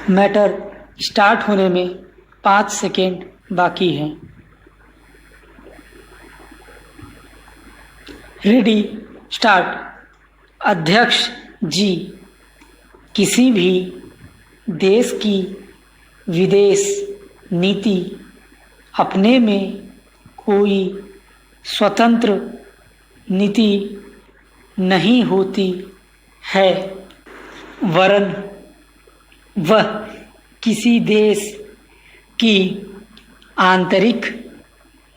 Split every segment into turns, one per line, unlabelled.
Matter start होने में 5 second बाकी हैं। Ready, start. अध्यक्ष जी, किसी भी देश की विदेश नीति अपने में कोई स्वतंत्र नीति नहीं होती है, वरन वह किसी देश की आंतरिक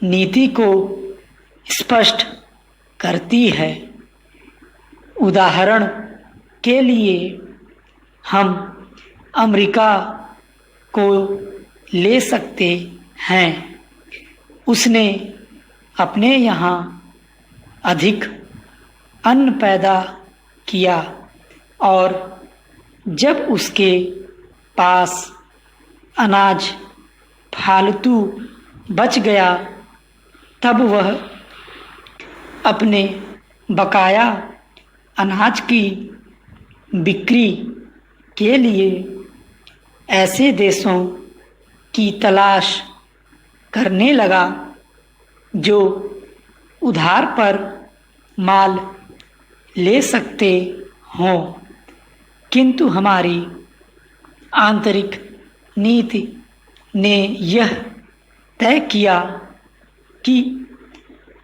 नीति को स्पष्ट करती है। उदाहरण के लिए हम अमेरिका को ले सकते हैं। उसने अपने यहाँ अधिक अन्न पैदा किया और जब उसके पास अनाज फालतू बच गया तब वह अपने बकाया अनाज की बिक्री के लिए ऐसे देशों की तलाश करने लगा जो उधार पर माल ले सकते हों। किंतु हमारी आंतरिक नीति ने यह तय किया कि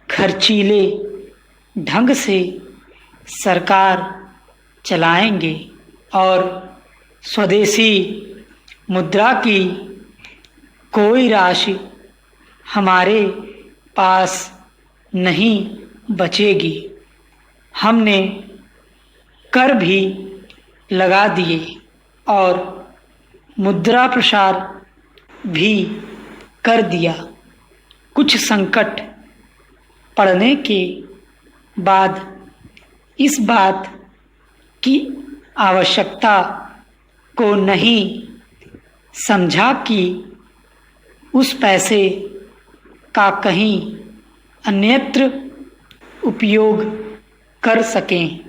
खर्चीले ढंग से सरकार चलाएंगे और स्वदेशी मुद्रा की कोई राशि हमारे पास नहीं बचेगी। हमने कर भी लगा दिए और मुद्रा प्रसार भी कर दिया। कुछ संकट पड़ने के बाद इस बात की आवश्यकता को नहीं समझा कि उस पैसे का कहीं अन्यत्र उपयोग कर सकें।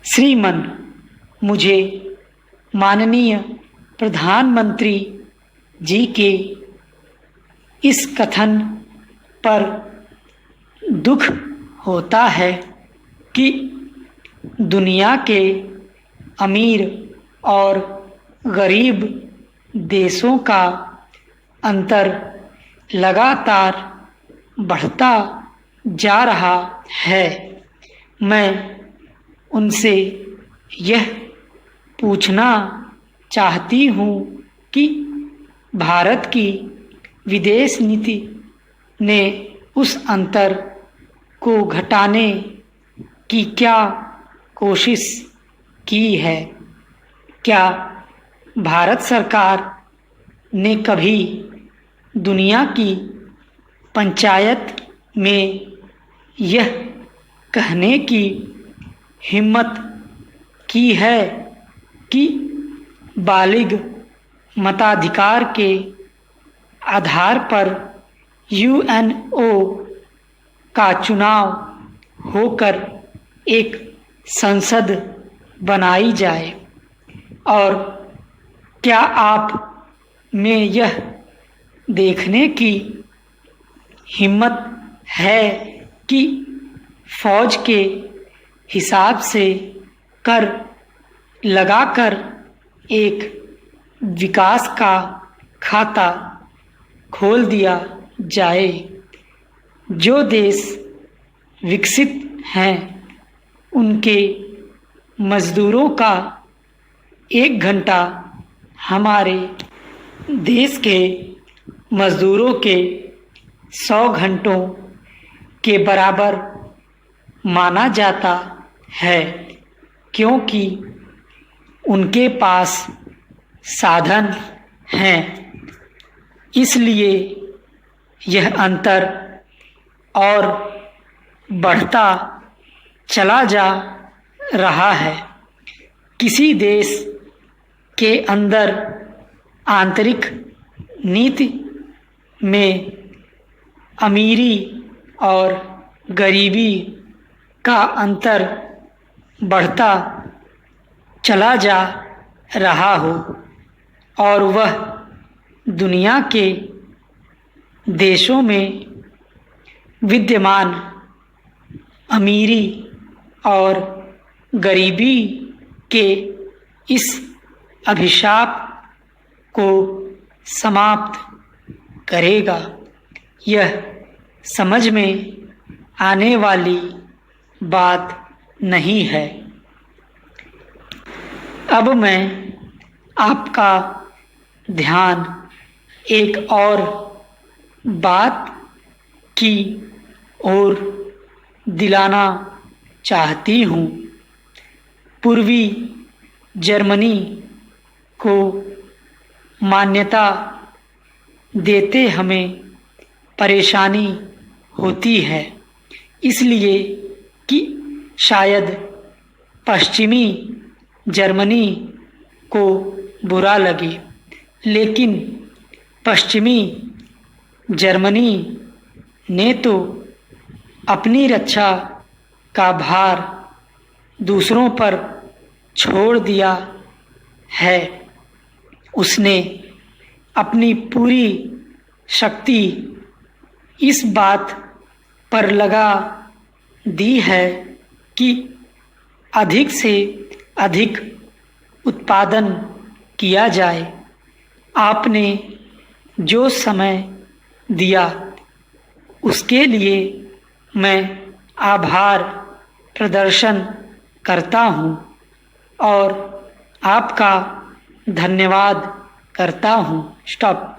श्रीमान, मुझे माननीय प्रधानमंत्री जी के इस कथन पर दुख होता है कि दुनिया के अमीर और गरीब देशों का अंतर लगातार बढ़ता जा रहा है। मैं उनसे यह पूछना चाहती हूँ कि भारत की विदेश नीति ने उस अंतर को घटाने की क्या कोशिश की है? क्या भारत सरकार ने कभी दुनिया की पंचायत में यह कहने की हिम्मत की है कि बालिग मताधिकार के आधार पर यूएनओ का चुनाव होकर एक संसद बनाई जाए? और क्या आप में यह देखने की हिम्मत है कि फौज के हिसाब से कर लगाकर एक विकास का खाता खोल दिया जाए? जो देश विकसित हैं उनके मज़दूरों का 1 घंटा हमारे देश के मज़दूरों के 100 घंटों के बराबर माना जाता है, क्योंकि उनके पास साधन हैं। इसलिए यह अंतर और बढ़ता चला जा रहा है। किसी देश के अंदर आंतरिक नीति में अमीरी और गरीबी का अंतर बढ़ता चला जा रहा हो और वह दुनिया के देशों में विद्यमान अमीरी और गरीबी के इस अभिशाप को समाप्त करेगा। यह समझ में आने वाली बात नहीं है। अब मैं आपका ध्यान एक और बात की ओर दिलाना चाहती हूँ। पूर्वी जर्मनी को मान्यता देते हमें परेशानी होती है, इसलिए कि शायद पश्चिमी जर्मनी को बुरा लगे, लेकिन पश्चिमी जर्मनी ने तो अपनी रक्षा का भार दूसरों पर छोड़ दिया है। उसने अपनी पूरी शक्ति इस बात पर लगा दी है कि अधिक से अधिक उत्पादन किया जाए। आपने जो समय दिया उसके लिए मैं आभार प्रदर्शन करता हूँ और आपका धन्यवाद करता हूँ। स्टॉप।